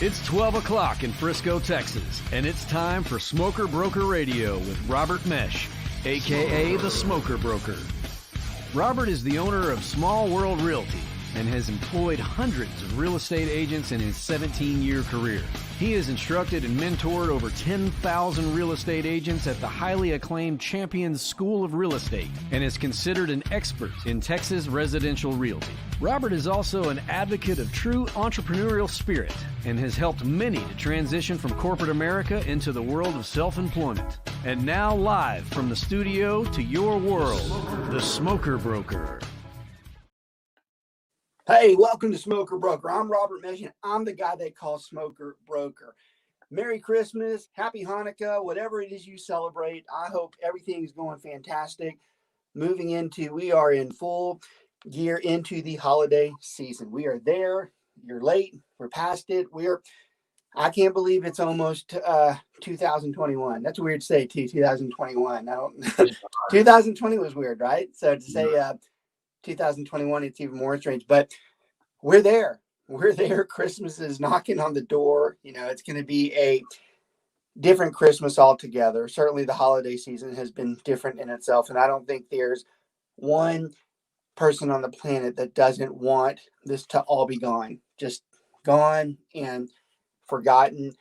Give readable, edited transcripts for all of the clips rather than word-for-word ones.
It's 12 o'clock in Frisco, Texas, and it's time for Smoker Broker Radio with Robert Mesh, a.k.a. the Smoker Broker. Robert is the owner of Small World Realty and has employed hundreds of real estate agents in his 17-year career. He has instructed and mentored over 10,000 real estate agents at the highly acclaimed Champions School of Real Estate and is considered an expert in Texas residential realty. Robert is also an advocate of true entrepreneurial spirit and has helped many to transition from corporate America into the world of self-employment. And now live from the studio to your world, the Smoker Broker. Hey, welcome to Smoker Broker. I'm Robert Mesh. I'm the guy they call Smoker Broker. Merry Christmas, Happy Hanukkah, whatever it is you celebrate. I hope everything's going fantastic. We are in full gear into the holiday season. We are there. You're late. We're past it. I can't believe it's almost 2021. That's weird to say too, 2021. 2020 was weird, right? So to say 2021, it's even more strange, but we're there. Christmas is knocking on the door. It's going to be a different Christmas altogether. Certainly the holiday season has been different in itself. And I don't think there's one person on the planet that doesn't want this to all be gone, just gone and forgotten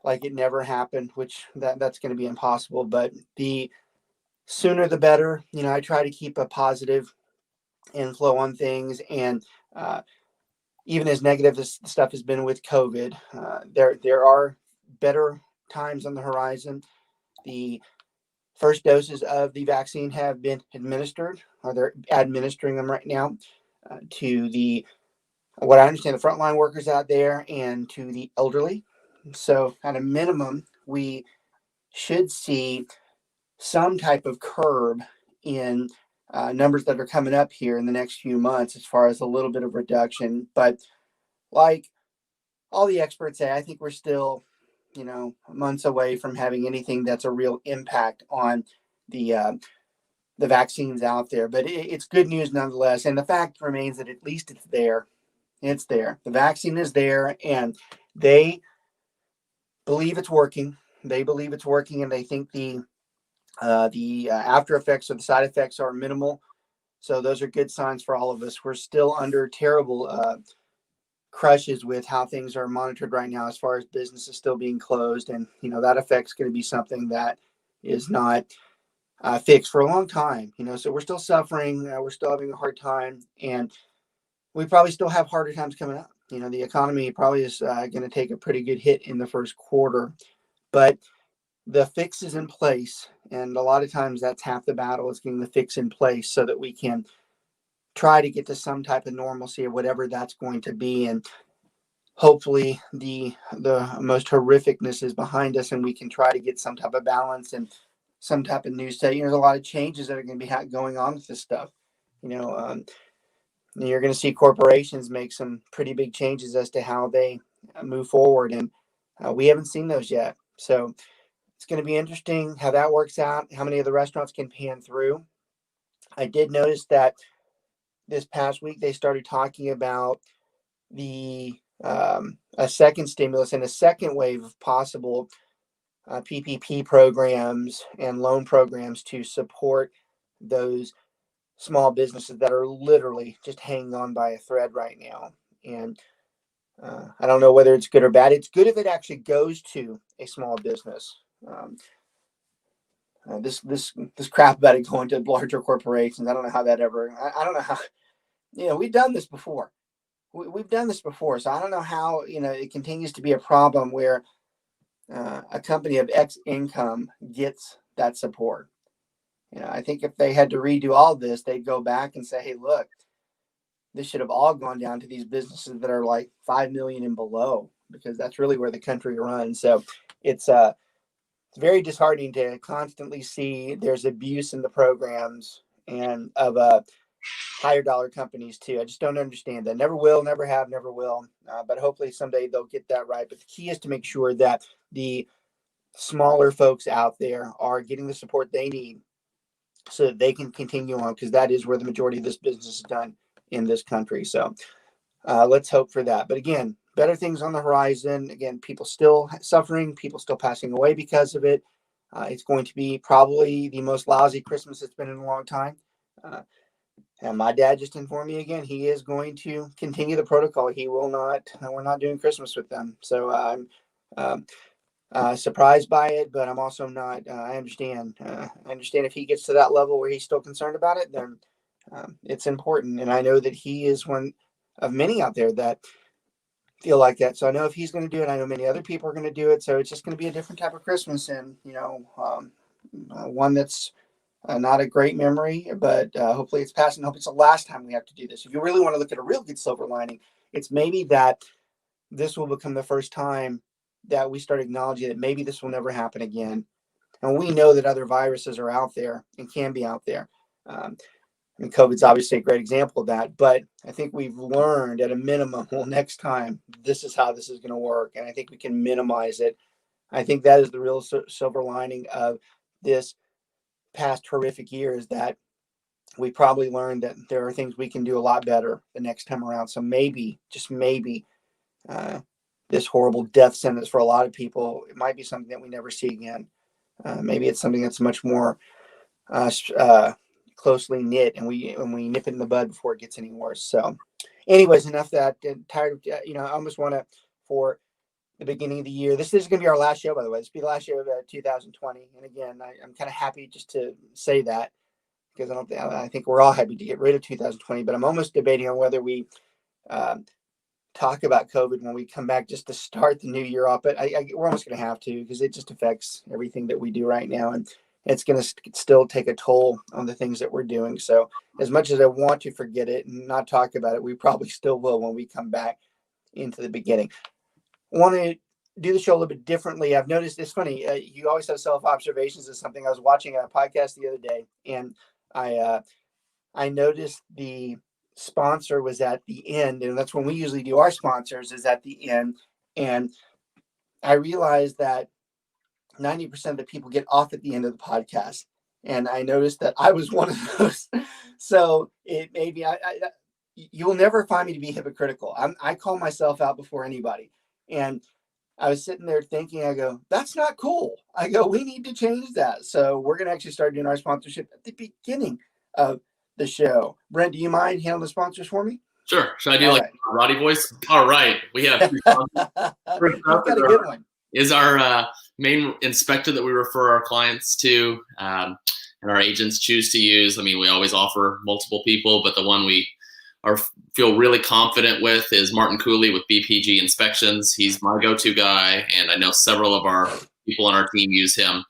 like it never happened, which that's going to be impossible. But the sooner the better. I try to keep a positive inflow on things, and even as negative as stuff has been with COVID, there are better times on the horizon. The first doses of the vaccine have been administered, or they're administering them right now to what I understand, the frontline workers out there and to the elderly. So at a minimum, we should see some type of curb in numbers that are coming up here in the next few months as far as a little bit of reduction. But like all the experts say, I think we're still, months away from having anything that's a real impact on the vaccines out there. But it's good news nonetheless. And the fact remains that at least it's there. It's there. The vaccine is there, and they believe it's working. And they think the after effects or the side effects are minimal. So those are good signs for all of us. We're still under terrible crushes with how things are monitored right now as far as businesses still being closed. And, that effect's going to be something that is not fixed for a long time. So we're still suffering. We're still having a hard time. And we probably still have harder times coming up. The economy probably is going to take a pretty good hit in the first quarter. But the fix is in place, and a lot of times that's half the battle, is getting the fix in place so that we can try to get to some type of normalcy of whatever that's going to be. And hopefully the most horrificness is behind us, and we can try to get some type of balance and some type of new state. There's a lot of changes that are going to be going on with this stuff. You're going to see corporations make some pretty big changes as to how they move forward, and we haven't seen those yet. So it's going to be interesting how that works out, how many of the restaurants can pan through. I did notice that this past week they started talking about a second stimulus and a second wave of possible PPP programs and loan programs to support those small businesses that are literally just hanging on by a thread right now. And I don't know whether it's good or bad. It's good if it actually goes to a small business. This crap about it going to larger corporations, I don't know how that ever. I don't know how. We've done this before. We've done this before, so I don't know how it continues to be a problem where a company of X income gets that support. I think if they had to redo all this, they'd go back and say, hey, look, this should have all gone down to these businesses that are like 5 million and below, because that's really where the country runs. So it's very disheartening to constantly see there's abuse in the programs and of higher dollar companies too. I just don't understand that. Never will, never have, never will. But hopefully someday they'll get that right. But the key is to make sure that the smaller folks out there are getting the support they need so that they can continue on, because that is where the majority of this business is done in this country. So let's hope for that. But again, better things on the horizon. Again, people still suffering, people still passing away because of it. It's going to be probably the most lousy Christmas it's been in a long time. And my dad just informed me again, he is going to continue the protocol. He will not, we're not doing Christmas with them. So I'm surprised by it, but I'm also not, I understand if he gets to that level where he's still concerned about it, then it's important. And I know that he is one of many out there that feel like that. So I know if he's going to do it, I know many other people are going to do it. So it's just going to be a different type of Christmas, and, one that's not a great memory, but hopefully it's passing. I hope it's the last time we have to do this. If you really want to look at a real good silver lining, it's maybe that this will become the first time that we start acknowledging that maybe this will never happen again. And we know that other viruses are out there and can be out there. And COVID's obviously a great example of that, but I think we've learned at a minimum, well, next time, this is how this is going to work. And I think we can minimize it. I think that is the real silver lining of this past horrific year, is that we probably learned that there are things we can do a lot better the next time around. So maybe, just maybe, this horrible death sentence for a lot of people, it might be something that we never see again. Maybe it's something that's much more closely knit, and we nip it in the bud before it gets any worse. So anyways, enough of that. Tired of, I almost want to, for the beginning of the year, this is going to be our last show, by the way. This will be the last show of 2020. And again, I'm kind of happy just to say that, because I think we're all happy to get rid of 2020, but I'm almost debating on whether we talk about COVID when we come back just to start the new year off. But we're almost going to have to, because it just affects everything that we do right now. And it's going to still take a toll on the things that we're doing. So as much as I want to forget it and not talk about it, we probably still will when we come back into the beginning. I want to do the show a little bit differently. I've noticed, it's funny, you always have self-observations is something. I was watching a podcast the other day, and I noticed the sponsor was at the end, and that's when we usually do our sponsors, is at the end. And I realized that 90% of the people get off at the end of the podcast. And I noticed that I was one of those. So it made me, you'll never find me to be hypocritical. I call myself out before anybody. And I was sitting there thinking, I go, that's not cool. I go, we need to change that. So we're going to actually start doing our sponsorship at the beginning of the show. Brent, do you mind handling the sponsors for me? Sure. Should I do a Roddy voice? All right. We have two sponsors. You've got a good one. Is our main inspector that we refer our clients to, and our agents choose to use. I mean, we always offer multiple people, but the one we feel really confident with is Martin Cooley with BPG Inspections. He's my go-to guy, and I know several of our people on our team use him.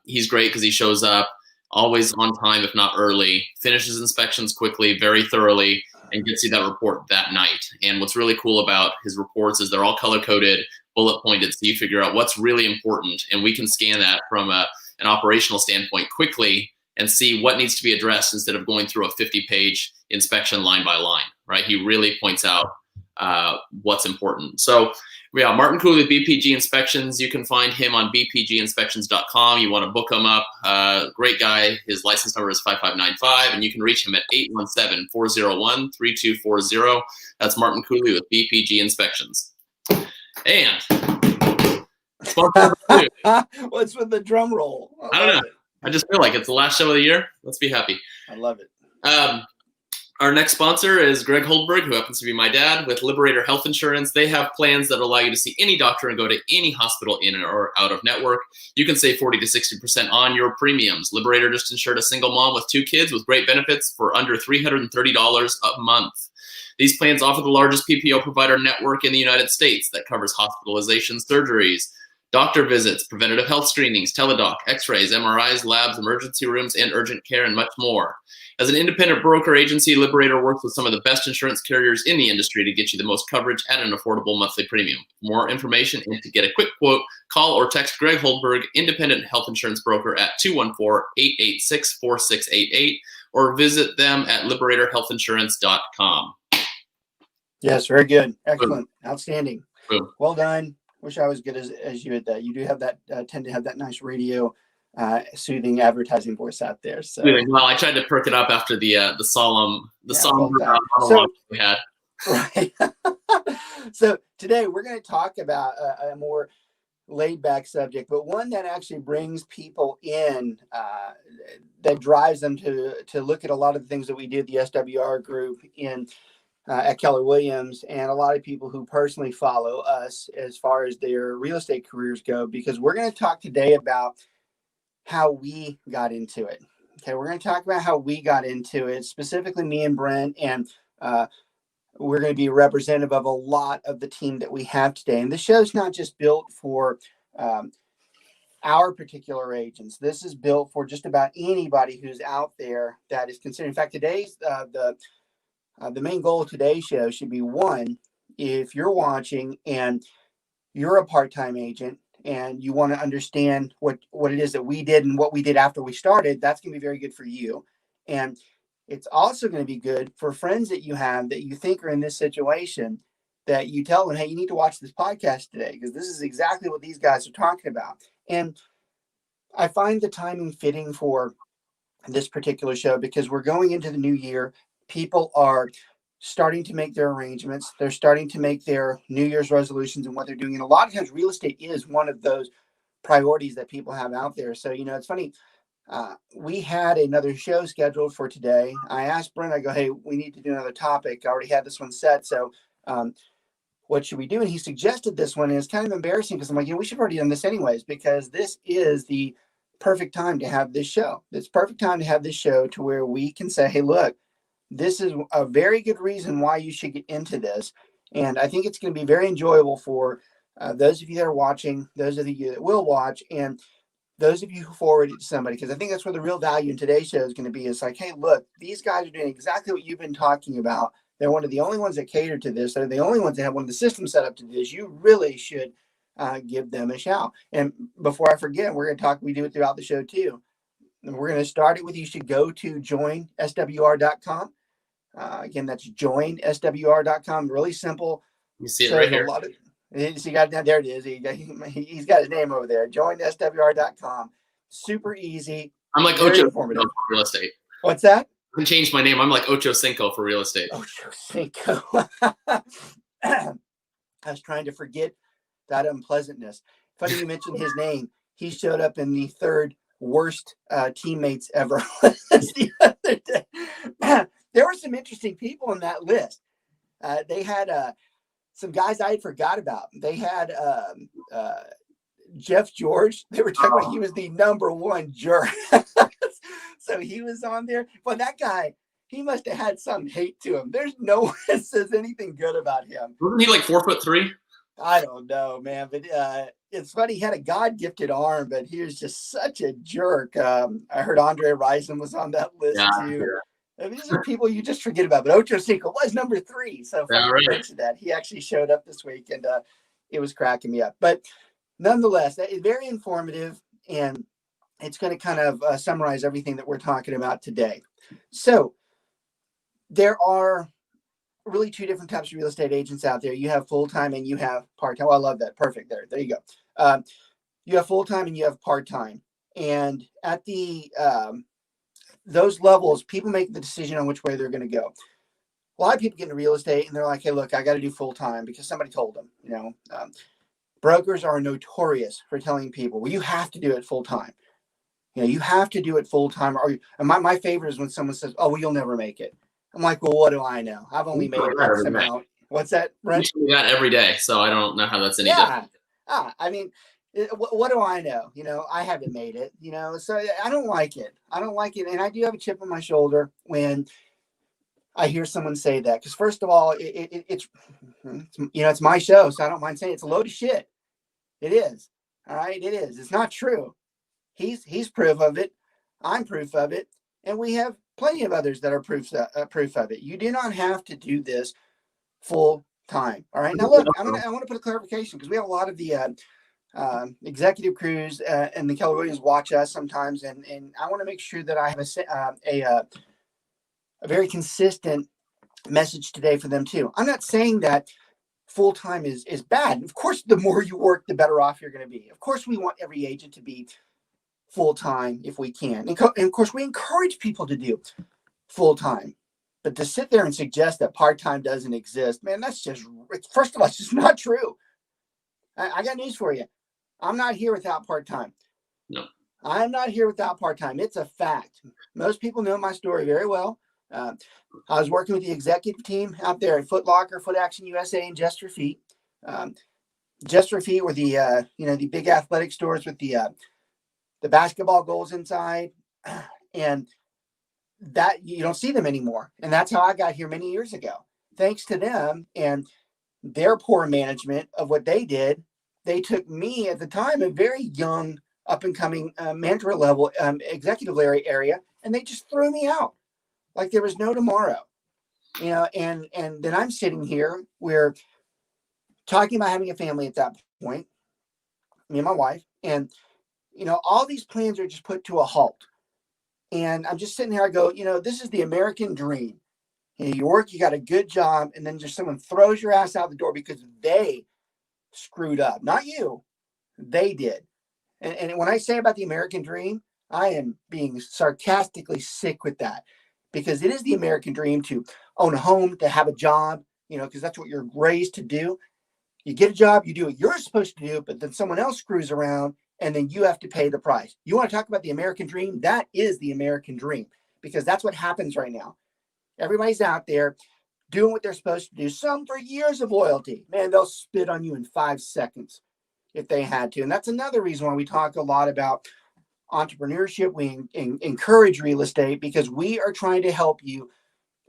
He's great because he shows up always on time, if not early, finishes inspections quickly, very thoroughly, and gets you that report that night. And what's really cool about his reports is they're all color-coded, bullet pointed, so you figure out what's really important, and we can scan that from an operational standpoint quickly and see what needs to be addressed instead of going through a 50-page inspection line by line, right? He really points out what's important. So yeah, Martin Cooley with BPG Inspections. You can find him on bpginspections.com. You want to book him up. Great guy. His license number is 5595, and you can reach him at 817-401-3240. That's Martin Cooley with BPG Inspections. And what's with the drum roll? I don't know. I just feel like it's the last show of the year. Let's be happy. I love it. Our next sponsor is Greg Holdberg, who happens to be my dad, with Liberator Health Insurance. They have plans that allow you to see any doctor and go to any hospital in or out of network. You can save 40 to 60% on your premiums. Liberator just insured a single mom with 2 kids with great benefits for under $330 a month. These plans offer the largest PPO provider network in the United States that covers hospitalizations, surgeries, doctor visits, preventative health screenings, teledoc, x-rays, MRIs, labs, emergency rooms, and urgent care, and much more. As an independent broker agency, Liberator works with some of the best insurance carriers in the industry to get you the most coverage at an affordable monthly premium. For more information and to get a quick quote, call or text Greg Holdberg, independent health insurance broker, at 214-886-4688, or visit them at liberatorhealthinsurance.com. Yes, very good. Excellent. Boom. Outstanding. Boom. Well done. Wish I was good as you at that. You do have that, tend to have that nice radio, soothing advertising voice out there. So well, I tried to perk it up after the solemn well monologue we had. Right. So today we're going to talk about a more laid back subject, but one that actually brings people in, that drives them to look at a lot of the things that we do at the SWR group at Keller Williams, and a lot of people who personally follow us as far as their real estate careers go, because we're going to talk today about how we got into it. Okay, we're going to talk about how we got into it, specifically me and Brent, and we're going to be representative of a lot of the team that we have today. And the show's not just built for our particular agents. This is built for just about anybody who's out there that is considering. In fact, today's the main goal of today's show should be, one, if you're watching and you're a part-time agent and you want to understand what it is that we did and what we did after we started, that's going to be very good for you. And it's also going to be good for friends that you have that you think are in this situation, that you tell them, hey, you need to watch this podcast today, because this is exactly what these guys are talking about. And I find the timing fitting for this particular show because we're going into the new year. People are starting to make their arrangements. They're starting to make their New Year's resolutions and what they're doing. And a lot of times real estate is one of those priorities that people have out there. So, it's funny. We had another show scheduled for today. I asked Brent, I go, hey, we need to do another topic. I already had this one set. So what should we do? And he suggested this one. And it's kind of embarrassing because I'm like, we should have already done this anyways, because this is the perfect time to have this show. It's perfect time to have this show to where we can say, hey, look, this is a very good reason why you should get into this. And I think it's going to be very enjoyable for those of you that are watching, those of you that will watch, and those of you who forward it to somebody, because I think that's where the real value in today's show is going to be. It's like, hey, look, these guys are doing exactly what you've been talking about. They're one of the only ones that cater to this. They're the only ones that have one of the systems set up to this. You really should give them a shout. And before I forget, we're going to talk, we do it throughout the show too. And we're going to start it with, you should go to joinswr.com. Again, that's joinswr.com. Really simple. You see it right here. So there it is. He's got his name over there. Joinswr.com. Super easy. I'm like Ocho for real estate. What's that? I can change my name. I'm like Ocho Cinco for real estate. Ocho Cinco. I was trying to forget that unpleasantness. Funny you mentioned his name. He showed up in the third worst teammates ever the other day. There were some interesting people in that list. They had some guys I had forgot about. They had Jeff George. They were talking about he was the number one jerk. So he was on there. But that guy, he must have had some hate to him. There's no one that says anything good about him. Wasn't he like 4'3"? I don't know, man. But it's funny. He had a God-gifted arm, but he was just such a jerk. I heard Andre Rison was on that list too. Yeah. I mean, these are people you just forget about. But Ocho Cinco was number 3. So mention that. He actually showed up this week, and it was cracking me up. But nonetheless, that is very informative, and it's going to kind of summarize everything that we're talking about today. So there are really 2 different types of real estate agents out there. You have full-time and you have part-time. Oh, I love that. Perfect. There you go. You have full-time and you have part-time. And at the those levels, people make the decision on which way they're going to go. A lot of people get into real estate and they're like, hey, look, I got to do full-time because somebody told them. Brokers are notorious for telling people, well, you have to do it full-time. You have to do it full-time. And my favorite is when someone says, oh, well, you'll never make it. I'm like, well, what do I know? I've only made X amount. What's that, Brent? We got every day, so I don't know how that's any different. I mean, what do I know? I haven't made it, so I don't like it. And I do have a chip on my shoulder when I hear someone say that. Because first of all, it's my show, so I don't mind saying it's a load of shit. It is. All right, it is. It's not true. He's proof of it. I'm proof of it. And we have plenty of others that are proof of it. You do not have to do this full time. All right. Now, look, I want to put a clarification because we have a lot of the executive crews and the Keller Williams watch us sometimes. And I want to make sure that I have a very consistent message today for them too. I'm not saying that full-time is bad. Of course, the more you work, the better off you're going to be. Of course, we want every agent to be full-time if we can. And of course, we encourage people to do full-time. But to sit there and suggest that part-time doesn't exist, man, that's just, first of all, it's just not true. I got news for you. I'm not here without part-time. No. I'm not here without part-time. It's a fact. Most people know my story very well. I was working with the executive team out there at Foot Locker, Foot Action USA, and Just Your Feet. Just Your Feet were the the big athletic stores with the basketball goals inside, and that you don't see them anymore. And that's how I got here many years ago. Thanks to them and their poor management of what they did, they took me at the time, a very young, up and coming manager level executive area, and they just threw me out like there was no tomorrow. And then I'm sitting here, we're talking about having a family at that point, me and my wife, and all these plans are just put to a halt. And I'm just sitting here, I go, this is the American dream. You work, you got a good job, and then just someone throws your ass out the door because they screwed up. Not you. They did. And when I say about the American dream, I am being sarcastically sick with that, because it is the American dream to own a home, to have a job, because that's what you're raised to do. You get a job, you do what you're supposed to do, but then someone else screws around and then you have to pay the price. You want to talk about the American dream? That is the American dream, because that's what happens right now. Everybody's out there doing what they're supposed to do. Some for years of loyalty. Man, they'll spit on you in 5 seconds if they had to. And that's another reason why we talk a lot about entrepreneurship. We encourage real estate, because we are trying to help you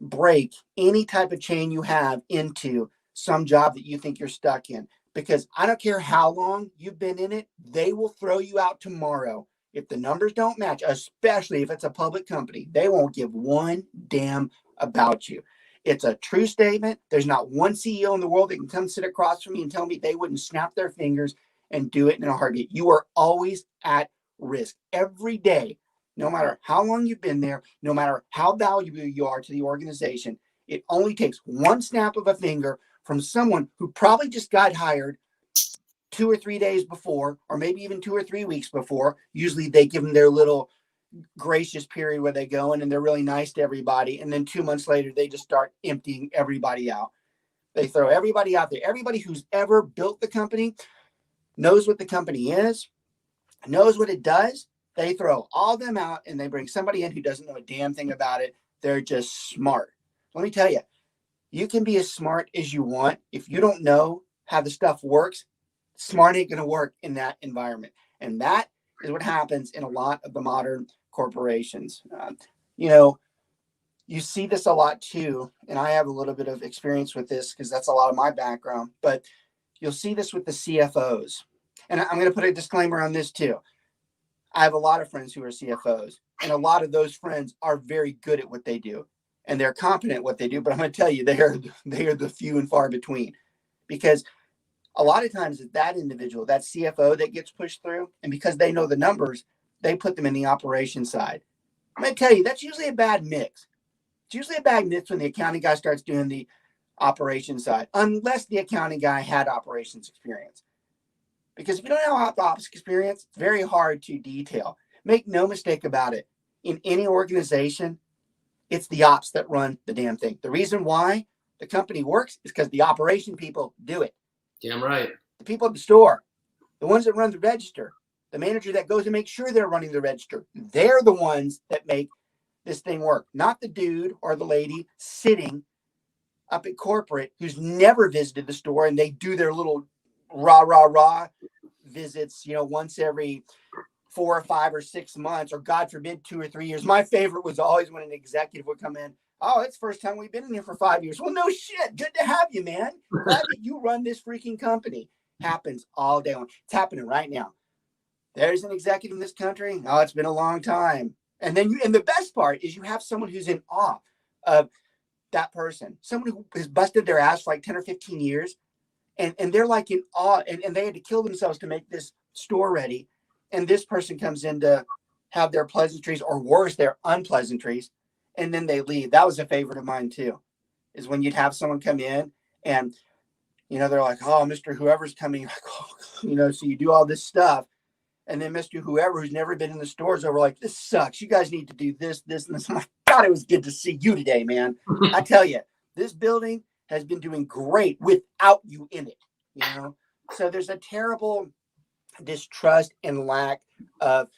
break any type of chain you have into some job that you think you're stuck in. Because I don't care how long you've been in it, they will throw you out tomorrow. If the numbers don't match, especially if it's a public company, they won't give one damn about you. It's a true statement. There's not one CEO in the world that can come sit across from me and tell me they wouldn't snap their fingers and do it in a heartbeat. You are always at risk every day, no matter how long you've been there, no matter how valuable you are to the organization. It only takes one snap of a finger from someone who probably just got hired 2 or 3 days before, or maybe even 2 or 3 weeks before. Usually they give them their little gracious period where they go in and they're really nice to everybody. And then 2 months later, they just start emptying everybody out. They throw everybody out there. Everybody who's ever built the company knows what the company is, knows what it does. They throw all them out and they bring somebody in who doesn't know a damn thing about it. They're just smart. Let me tell you, you can be as smart as you want. If you don't know how the stuff works, smart ain't going to work in that environment. And that is what happens in a lot of the modern corporations. You see this a lot too, and I have a little bit of experience with this because that's a lot of my background, but you'll see this with the CFOs. And I'm going to put a disclaimer on this too. I have a lot of friends who are CFOs, and a lot of those friends are very good at what they do, and they're competent at what they do. But I'm going to tell you, they are the few and far between, because a lot of times it's that individual, that CFO, that gets pushed through, and because they know the numbers, they put them in the operation side. I'm going to tell you, that's usually a bad mix. It's usually a bad mix when the accounting guy starts doing the operation side, unless the accounting guy had operations experience. Because if you don't have ops experience, it's very hard to detail. Make no mistake about it. In any organization, it's the ops that run the damn thing. The reason why the company works is because the operation people do it. Damn right. The people at the store, the ones that run the register, the manager that goes to make sure they're running the register, they're the ones that make this thing work. Not the dude or the lady sitting up at corporate who's never visited the store, and they do their little rah visits, once every 4 or 5 or 6 months, or God forbid 2 or 3 years. My favorite was always when an executive would come in. Oh, it's the first time we've been in here for 5 years. Well, no shit. Good to have you, man. Glad that you run this freaking company. Happens all day long. It's happening right now. There's an executive in this country. Oh, it's been a long time. And the best part is you have someone who's in awe of that person. Someone who has busted their ass for like 10 or 15 years. And they're like in awe, and they had to kill themselves to make this store ready. And this person comes in to have their pleasantries, or worse, their unpleasantries, and then they leave. That was a favorite of mine too, is when you'd have someone come in and, they're like, oh, Mr. Whoever's coming, like, oh, so you do all this stuff. And then Mr. Whoever, who's never been in the stores, over like, this sucks. You guys need to do this, and this. I'm like, God, it was good to see you today, man. I tell you, this building has been doing great without you in it, you know? So there's a terrible distrust and lack of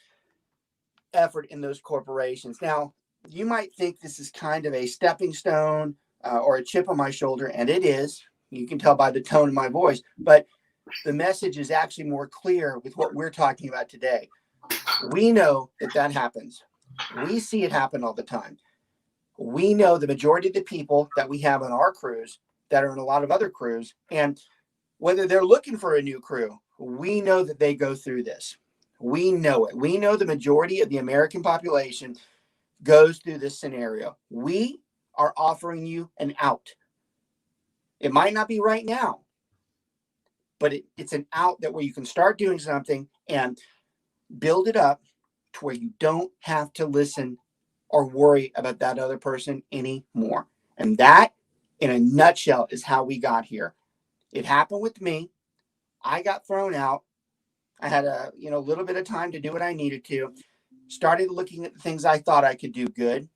effort in those corporations. Now, you might think this is kind of a stepping stone or a chip on my shoulder, and it is. You can tell by the tone of my voice, but the message is actually more clear with what we're talking about today. We know that happens. We see it happen all the time. We know the majority of the people that we have on our crews that are in a lot of other crews, and whether they're looking for a new crew, we know that they go through this. We know it. We know the majority of the American population goes through this scenario. We are offering you an out. It might not be right now, but it's an out that where you can start doing something and build it up to where you don't have to listen or worry about that other person anymore. And that, in a nutshell, is how we got here. It happened with me. I got thrown out. I had a little bit of time to do what I needed to. Started looking at the things I thought I could do good.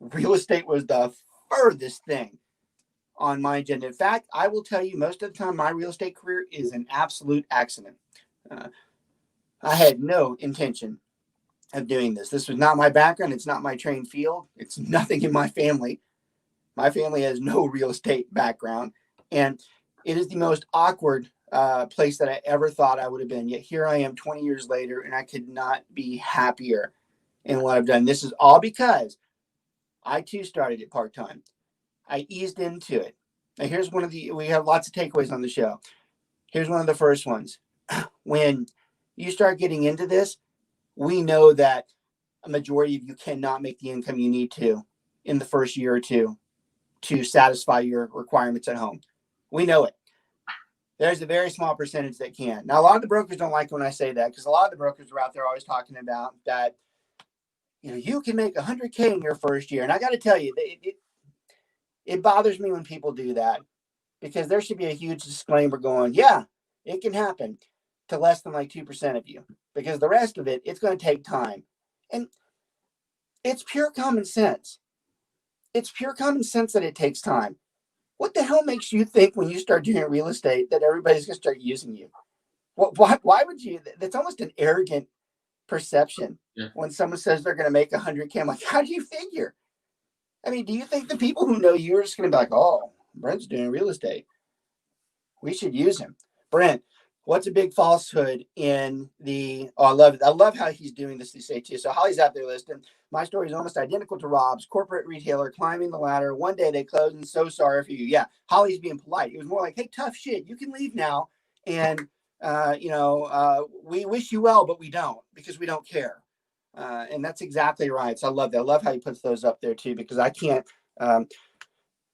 Real estate was the furthest thing on my agenda. In fact, I will tell you, most of the time, my real estate career is an absolute accident. I had no intention of doing this. This was not my background. It's not my trained field. It's nothing in my family. My family has no real estate background. And it is the most awkward place that I ever thought I would have been. Yet here I am 20 years later, and I could not be happier in what I've done. This is all because I too started it part-time. I eased into it. Now here's we have lots of takeaways on the show. Here's one of the first ones. When you start getting into this, we know that a majority of you cannot make the income you need to in the first year or two to satisfy your requirements at home. We know it. There's a very small percentage that can. Now, a lot of the brokers don't like when I say that, because a lot of the brokers are out there always talking about that, you can make $100K in your first year. And I got to tell you, it bothers me when people do that, because there should be a huge disclaimer going, yeah, it can happen to less than like 2% of you, because the rest of it, it's going to take time. And it's pure common sense. It's pure common sense that it takes time. What the hell makes you think when you start doing real estate that everybody's going to start using you? Why would you? That's almost an arrogant perception. Yeah. When someone says they're going to make $100K. I'm like, how do you figure? I mean, do you think the people who know you are just going to be like, oh, Brent's doing real estate, we should use him? Brent, what's a big falsehood in I love it. I love how he's doing this these days too. So Holly's out there listing. My story is almost identical to Rob's. Corporate retailer climbing the ladder. One day they closed, and so sorry for you. Yeah, Holly's being polite. It was more like, hey, tough shit, you can leave now. And, we wish you well, but we don't, because we don't care. And that's exactly right. So I love that. I love how he puts those up there too, because I can't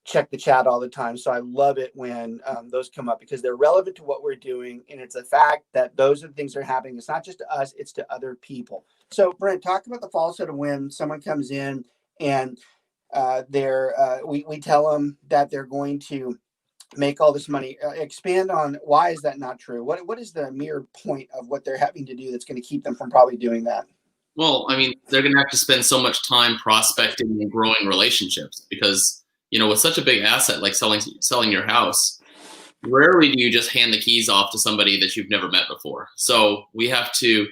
check the chat all the time. So I love it when those come up, because they're relevant to what we're doing. And it's a fact that those are the things that are happening. It's not just to us, it's to other people. So Brent, talk about the falsehood of when someone comes in and we tell them that they're going to make all this money. Expand on why is that not true? What is the mere point of what they're having to do that's going to keep them from probably doing that? Well, I mean, they're going to have to spend so much time prospecting and growing relationships, because, with such a big asset like selling your house, rarely do you just hand the keys off to somebody that you've never met before. So we have to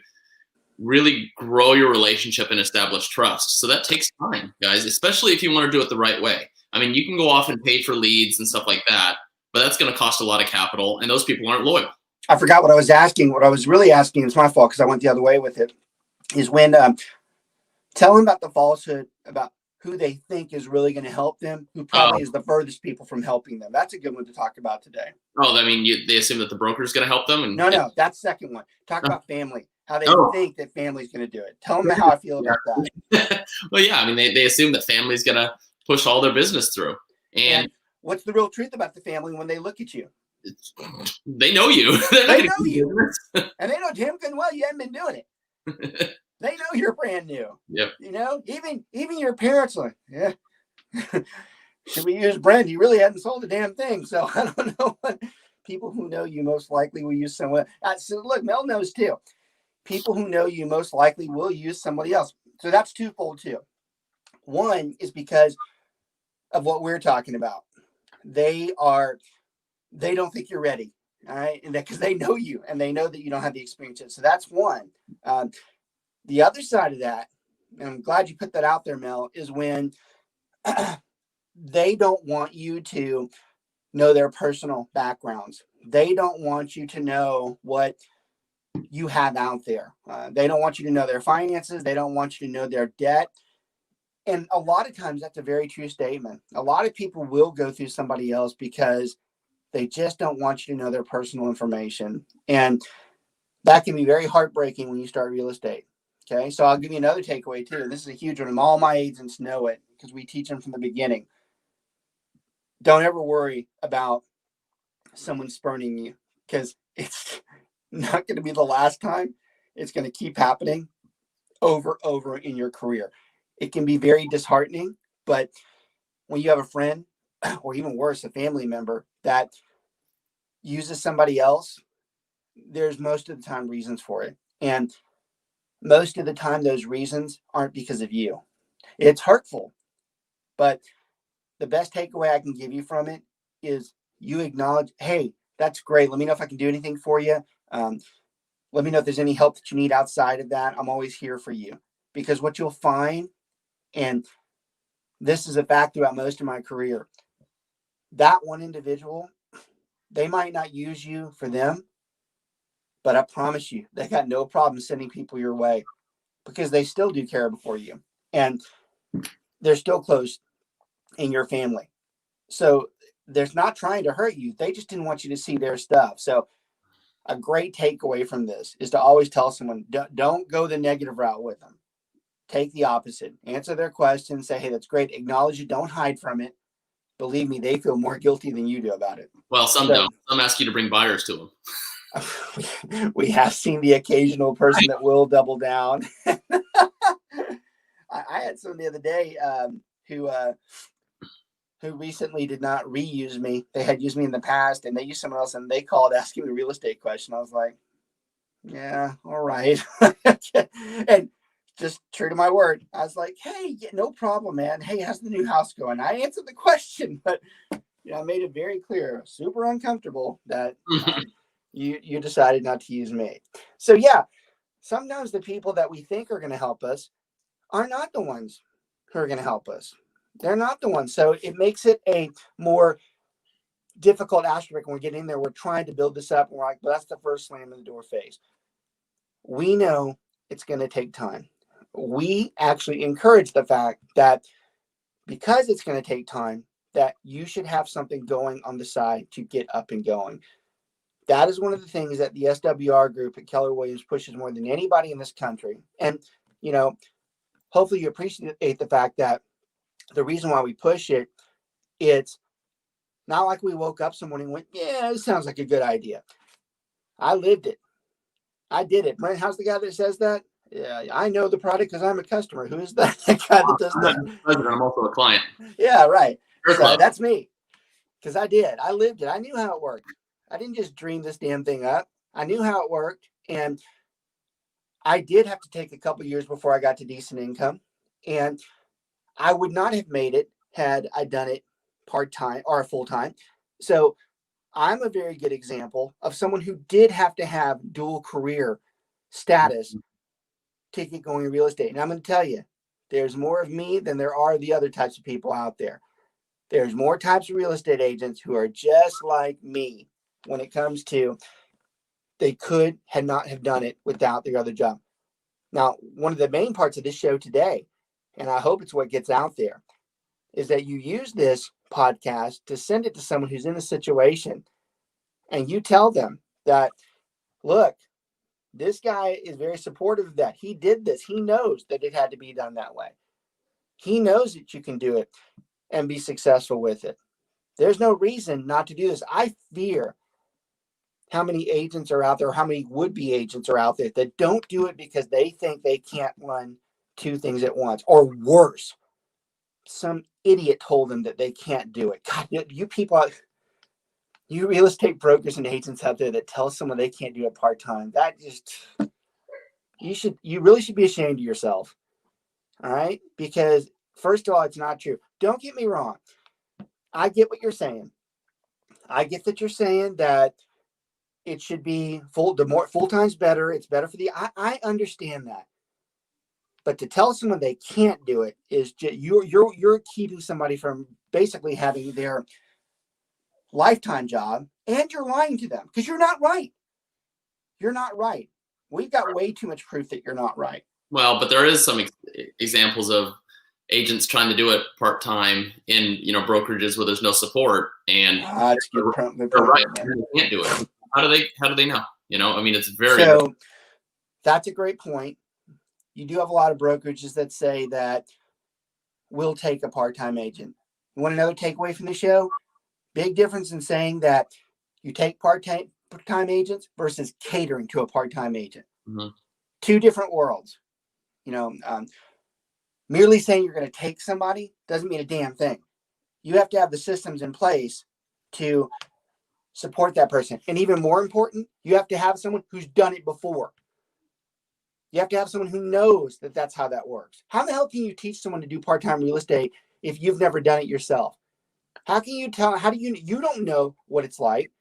really grow your relationship and establish trust. So that takes time, guys, especially if you want to do it the right way. I mean, you can go off and pay for leads and stuff like that, but that's going to cost a lot of capital, and those people aren't loyal. I forgot what I was asking. What I was really asking, it's my fault because I went the other way with it, is when tell them about the falsehood about who they think is really going to help them, who probably is the furthest people from helping them. That's a good one to talk about today. Oh, I mean, they assume that the broker is going to help them? No, that's the second one. Talk about family, how they think that family's going to do it. Tell them how I feel about that. Well, yeah, I mean, they assume that family's going to push all their business through. And what's the real truth about the family when they look at you? They know you. They know you. And they know damn good well you haven't been doing it. They know you're brand new. Yep. Even your parents are like, yeah. Should we use Brent? He really hadn't sold a damn thing. So I don't know what people who know you most likely will use someone. So look, Mel knows too. People who know you most likely will use somebody else. So that's twofold too. One is because of what we're talking about. They don't think you're ready. All right. And because they know you and they know that you don't have the experience yet. So that's one. The other side of that, and I'm glad you put that out there, Mel, is when they don't want you to know their personal backgrounds. They don't want you to know what you have out there. They don't want you to know their finances. They don't want you to know their debt. And a lot of times that's a very true statement. A lot of people will go through somebody else because they just don't want you to know their personal information. And that can be very heartbreaking when you start real estate. Okay. So I'll give you another takeaway too. And this is a huge one. And all my agents know it because we teach them from the beginning. Don't ever worry about someone spurning you, because it's not going to be the last time. It's going to keep happening over in your career. It can be very disheartening, but when you have a friend, or even worse, a family member that uses somebody else, there's most of the time reasons for it. And most of the time, those reasons aren't because of you. It's hurtful, but the best takeaway I can give you from it is you acknowledge, hey, that's great. Let me know if I can do anything for you. Let me know if there's any help that you need outside of that. I'm always here for you. Because what you'll find, and this is a fact throughout most of my career, that one individual, they might not use you for them, but I promise you, they got no problem sending people your way because they still do care for you. And they're still close in your family. So they're not trying to hurt you. They just didn't want you to see their stuff. So a great takeaway from this is to always tell someone, don't go the negative route with them. Take the opposite. Answer their questions. Say, hey, that's great. Acknowledge it. Don't hide from it. Believe me, they feel more guilty than you do about it. Well, some don't. Some ask you to bring buyers to them. We have seen the occasional person that will double down. I had someone the other day who recently did not reuse me. They had used me in the past, and they used someone else, and they called asking me a real estate question. I was like, yeah, all right. And just true to my word, I was like, hey, yeah, no problem, man. Hey, how's the new house going? I answered the question, but I made it very clear, super uncomfortable that you decided not to use me. So yeah, sometimes the people that we think are going to help us are not the ones who are going to help us. They're not the ones. So it makes it a more difficult aspect when we get in there. We're trying to build this up, and we're like, well, that's the first slam in the door phase. We know it's going to take time. We actually encourage the fact that because it's going to take time, that you should have something going on the side to get up and going. That is one of the things that the SWR group at Keller Williams pushes more than anybody in this country. And, hopefully you appreciate the fact that the reason why we push it, it's not like we woke up some morning and went, yeah, it sounds like a good idea. I lived it. I did it. Brent, how's the guy that says that? Yeah, I know the product because I'm a customer. Who is that? The guy that does that? I'm also a client. Yeah, right. So that's me. Because I did. I lived it. I knew how it worked. I didn't just dream this damn thing up. I knew how it worked. And I did have to take a couple years before I got to decent income. And I would not have made it had I done it part-time or full-time. So I'm a very good example of someone who did have to have dual career status to get going in real estate. And I'm going to tell you, there's more of me than there are the other types of people out there. There's more types of real estate agents who are just like me when it comes to they could not have done it without their other job. Now, one of the main parts of this show today, and I hope it's what gets out there, is that you use this podcast to send it to someone who's in a situation and you tell them that, look, this guy is very supportive of that. He did this. He knows that it had to be done that way. He knows that you can do it and be successful with it. There's no reason not to do this. I fear how many agents are out there, how many would-be agents are out there that don't do it because they think they can't run two things at once, or worse, some idiot told them that they can't do it. God, you people, you real estate brokers and agents out there that tell someone they can't do it part-time, that just, you really should be ashamed of yourself. All right. Because First of all, it's not true. Don't get me wrong. I get what you're saying. I get that you're saying that it should be full time's better. It's better for I understand that. But to tell someone they can't do it is just, you're keeping somebody from basically having their lifetime job, and you're lying to them because you're not right. You're not right. We've got way too much proof that you're not right. Well, but there is some examples of agents trying to do it part-time in, brokerages where there's no support, and they're right. They can't do it. How do they know? It's very. So that's a great point. You do have a lot of brokerages that say that we'll take a part-time agent. You want another takeaway from the show? Big difference in saying that you take part-time agents versus catering to a part-time agent. Mm-hmm. Two different worlds. Merely saying you're going to take somebody doesn't mean a damn thing. You have to have the systems in place to support that person. And even more important, you have to have someone who's done it before. You have to have someone who knows that that's how that works. How the hell can you teach someone to do part-time real estate if you've never done it yourself? How do you don't know what it's like.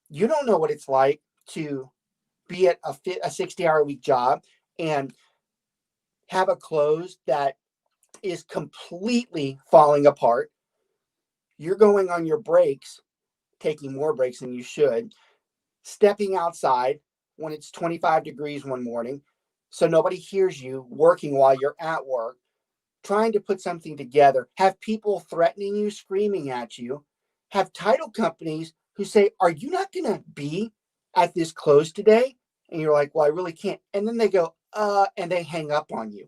You don't know what it's like to be at a 60-hour-a-week job and have a close that is completely falling apart. You're going on your breaks, taking more breaks than you should, stepping outside when it's 25 degrees one morning, so nobody hears you, working while you're at work, trying to put something together, have people threatening you, screaming at you, have title companies who say, are you not going to be at this close today? And you're like, well, I really can't. And then they go, and they hang up on you.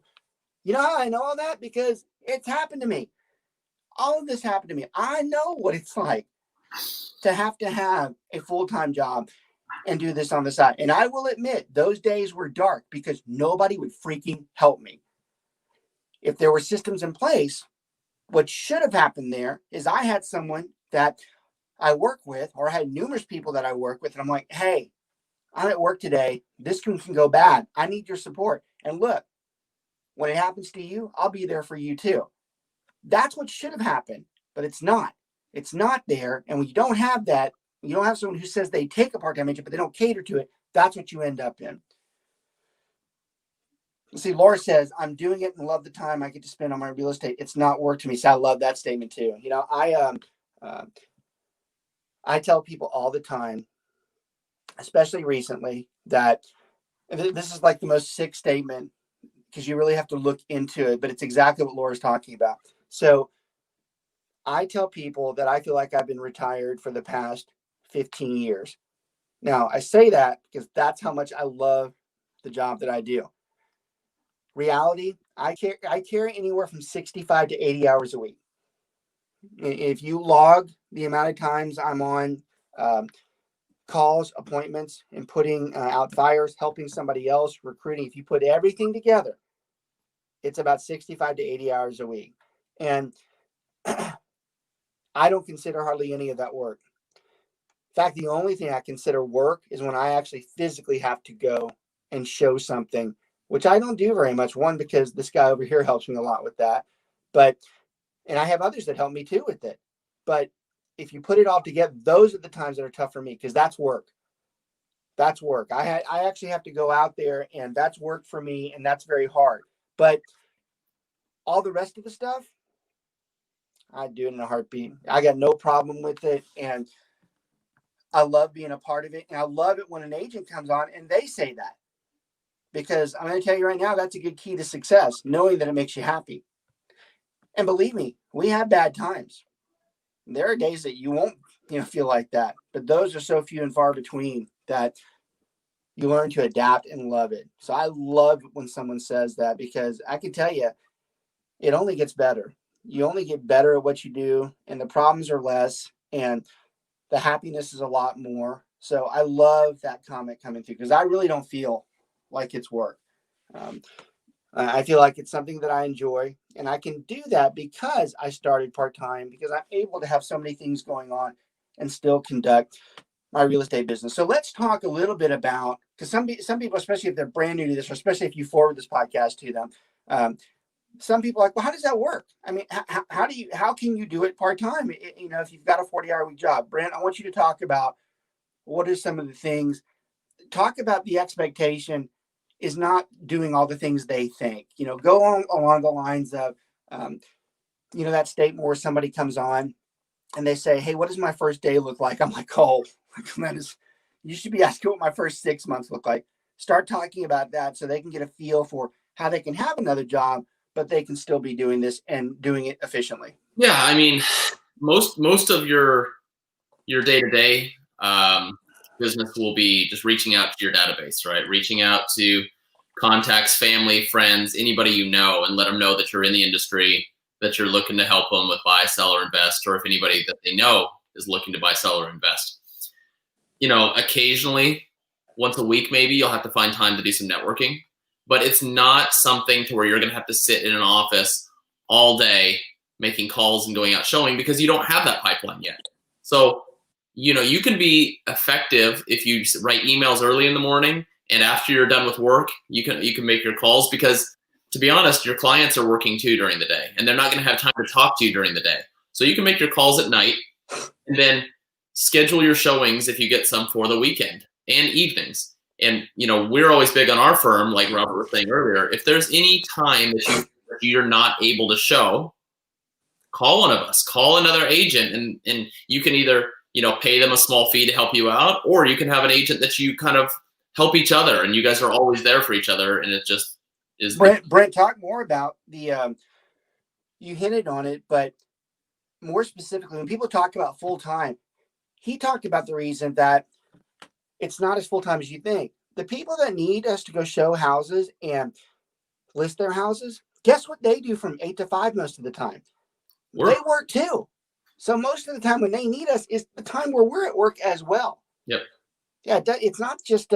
You know how I know all that? Because it's happened to me. All of this happened to me. I know what it's like to have a full-time job and do this on the side. And I will admit, those days were dark because nobody would freaking help me. If there were systems in place, what should have happened there is I had someone that I work with, or I had numerous people that I work with, and I'm like, hey, I'm at work today. This can go bad. I need your support. And look, when it happens to you, I'll be there for you too. That's what should have happened, but it's not. It's not there. And when you don't have that, you don't have someone who says they take a part-time agent, but they don't cater to it. That's what you end up in. See, Laura says, I'm doing it and love the time I get to spend on my real estate. It's not work to me. So I love that statement too. I tell people all the time, especially recently, that this is like the most sick statement because you really have to look into it, but it's exactly what Laura's talking about. So I tell people that I feel like I've been retired for the past 15 years. Now, I say that because that's how much I love the job that I do. Reality, I carry anywhere from 65 to 80 hours a week. If you log the amount of times I'm on calls, appointments, and putting out fires, helping somebody else, recruiting, if you put everything together, it's about 65 to 80 hours a week. And I don't consider hardly any of that work. In fact, the only thing I consider work is when I actually physically have to go and show something, which I don't do very much. One, because this guy over here helps me a lot with that. And I have others that help me too with it. But if you put it all together, those are the times that are tough for me because that's work. That's work. I actually have to go out there, and that's work for me, and that's very hard. But all the rest of the stuff, I do it in a heartbeat. I got no problem with it, and I love being a part of it. And I love it when an agent comes on and they say that, because I'm going to tell you right now, that's a good key to success, knowing that it makes you happy. And believe me, we have bad times. There are days that you won't, feel like that, but those are so few and far between that you learn to adapt and love it. So I love when someone says that, because I can tell you, it only gets better. You only get better at what you do, and the problems are less, and the happiness is a lot more. So I love that comment coming through, because I really don't feel like it's work. I feel like it's something that I enjoy, and I can do that because I started part-time, because I'm able to have so many things going on and still conduct my real estate business. So let's talk a little bit about, because some people, especially if they're brand new to this, or especially if you forward this podcast to them, some people are like, well, how does that work? I mean, how can you do it part-time? If you've got a 40-hour-week job. Brent, I want you to talk about what are some of the things, talk about the expectation is not doing all the things they think, go on along the lines of, that statement where somebody comes on and they say, hey, what does my first day look like? I'm like, oh, you should be asking what my first 6 months look like. Start talking about that so they can get a feel for how they can have another job, but they can still be doing this and doing it efficiently. Yeah, I mean, most of your day-to-day business will be just reaching out to your database, right? Reaching out to contacts, family, friends, anybody you know, and let them know that you're in the industry, that you're looking to help them with buy, sell, or invest, or if anybody that they know is looking to buy, sell, or invest. Occasionally, once a week maybe, you'll have to find time to do some networking, but it's not something to where you're going to have to sit in an office all day making calls and going out showing, because you don't have that pipeline yet. So, you can be effective if you write emails early in the morning, and after you're done with work, you can make your calls, because to be honest, your clients are working too during the day, and they're not going to have time to talk to you during the day. So you can make your calls at night, and then schedule your showings if you get some for the weekend and evenings. And we're always big on our firm, like Robert was saying earlier. If there's any time that you're not able to show, call one of us, call another agent, and you can either pay them a small fee to help you out, or you can have an agent that you kind of help each other, and you guys are always there for each other, and it just is. Brent, talk more about the. You hinted on it, but more specifically, when people talk about full time, he talked about the reason that it's not as full time as you think. The people that need us to go show houses and list their houses, guess what they do from 8 to 5 most of the time? They work too. So most of the time when they need us is the time where we're at work as well. Yep. Yeah, it's not just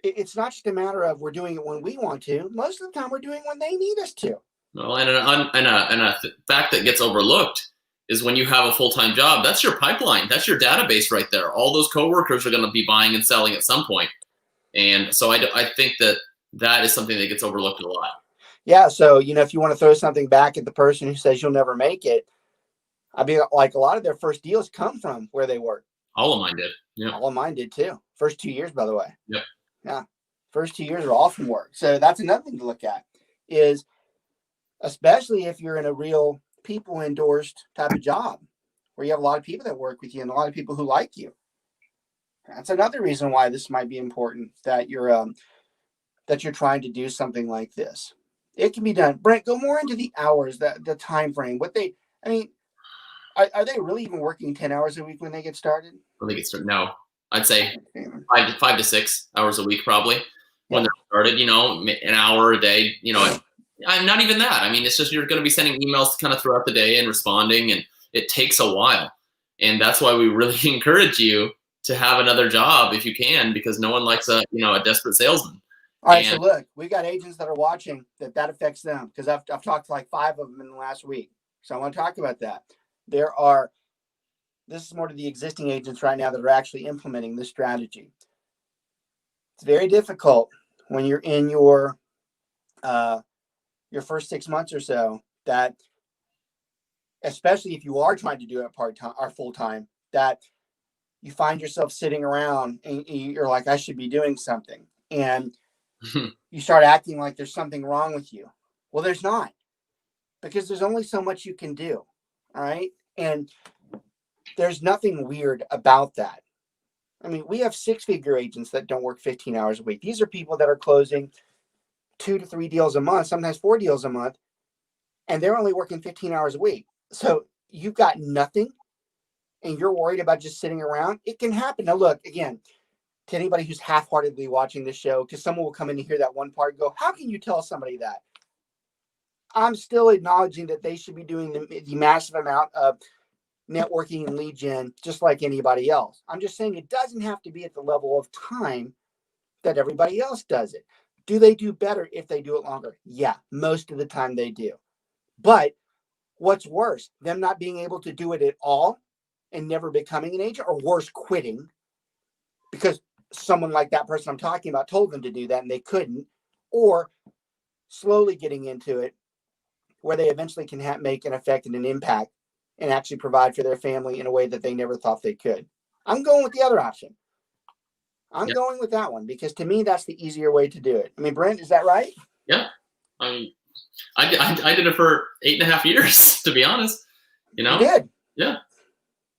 it's not just a matter of we're doing it when we want to. Most of the time we're doing when they need us to. Well, and a fact that gets overlooked is when you have a full-time job, that's your pipeline. That's your database right there. All those coworkers are going to be buying and selling at some point. And so I think that is something that gets overlooked a lot. Yeah. So, if you want to throw something back at the person who says you'll never make it, I mean, like a lot of their first deals come from where they work. All of mine did. Yeah. All of mine did too. First 2 years, by the way. Yep. Yeah. First 2 years are all from work. So that's another thing to look at is, especially if you're in a real people endorsed type of job where you have a lot of people that work with you and a lot of people who like you. That's another reason why this might be important, that you're trying to do something like this. It can be done. Brent, go more into the hours, the time frame. Are they really even working 10 hours a week when they get started? When they get started, no. I'd say 5 to 6 hours a week probably when they're started. An hour a day. I'm not even that. I mean, it's just you're going to be sending emails kind of throughout the day and responding, and it takes a while. And that's why we really encourage you to have another job if you can, because no one likes a desperate salesman. All right, so look, we got agents that are watching that affects them, because I've talked to like 5 of them in the last week. So I want to talk about that. This is more to the existing agents right now that are actually implementing this strategy. It's very difficult when you're in your first 6 months or so, that especially if you are trying to do it part-time or full-time, that you find yourself sitting around and you're like, I should be doing something. And you start acting like there's something wrong with you. Well, there's not, because there's only so much you can do. All right. And there's nothing weird about that. I mean, we have 6-figure agents that don't work 15 hours a week. These are people that are closing 2 to 3 deals a month, sometimes 4 deals a month, and they're only working 15 hours a week. So you've got nothing and you're worried about just sitting around. It can happen. Now, look, again, to anybody who's half-heartedly watching this show, because someone will come in and hear that one part and go, how can you tell somebody that? I'm still acknowledging that they should be doing the massive amount of networking and lead gen just like anybody else. I'm just saying it doesn't have to be at the level of time that everybody else does it. Do they do better if they do it longer? Yeah, most of the time they do. But what's worse, them not being able to do it at all and never becoming an agent, or worse, quitting because someone like that person I'm talking about told them to do that and they couldn't, or slowly getting into it where they eventually can make an effect and an impact and actually provide for their family in a way that they never thought they could. I'm going with the other option. I'm going with that one because to me, that's the easier way to do it. I mean, Brent, is that right? Yeah. I mean, I did it for 8.5 years, to be honest. You know? You did. Yeah.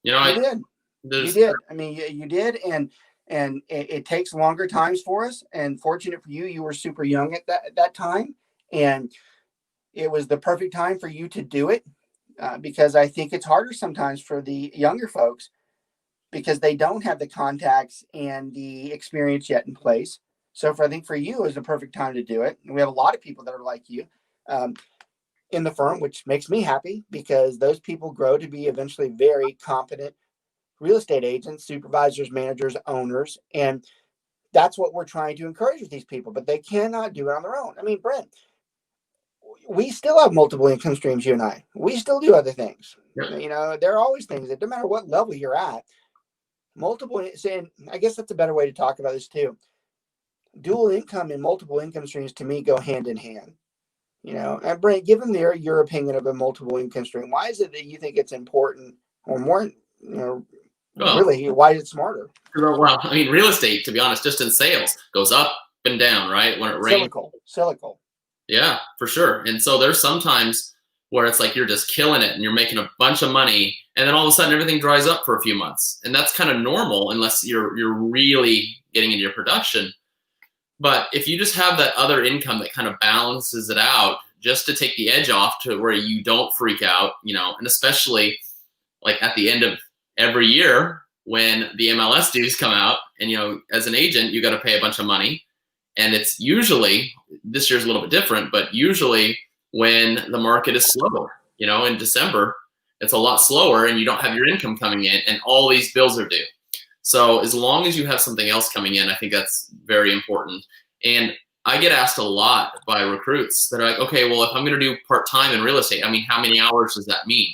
You know, you did. You did. I mean, you did. And it takes longer times for us. And fortunate for you, you were super young at that time. And it was the perfect time for you to do it because I think it's harder sometimes for the younger folks because they don't have the contacts and the experience yet in place. So I think for you, it was the perfect time to do it. And we have a lot of people that are like you in the firm, which makes me happy because those people grow to be eventually very competent real estate agents, supervisors, managers, owners. And that's what we're trying to encourage with these people, but they cannot do it on their own. I mean, Brent, we still have multiple income streams, you and I. We still do other things. Yeah. You know, there are always things that no matter what level you're at, multiple, and I guess that's a better way to talk about this too. Dual income and multiple income streams to me go hand in hand. You know, and Brent, given your opinion of a multiple income stream, why is it that you think it's important or more, really, why is it smarter? Well, I mean, real estate, to be honest, just in sales goes up and down, right? When it rains. Cyclical. Yeah, for sure. And so there's sometimes where it's like you're just killing it and you're making a bunch of money and then all of a sudden everything dries up for a few months. And that's kind of normal unless you're really getting into your production. But if you just have that other income that kind of balances it out just to take the edge off to where you don't freak out, you know, and especially like at the end of every year when the MLS dues come out and, you know, as an agent, you got to pay a bunch of money. And it's usually, this year's a little bit different, but usually when the market is slower, you know, in December, it's a lot slower and you don't have your income coming in and all these bills are due. So as long as you have something else coming in, I think that's very important. And I get asked a lot by recruits that are like, okay, well, if I'm going to do part-time in real estate, I mean, how many hours does that mean?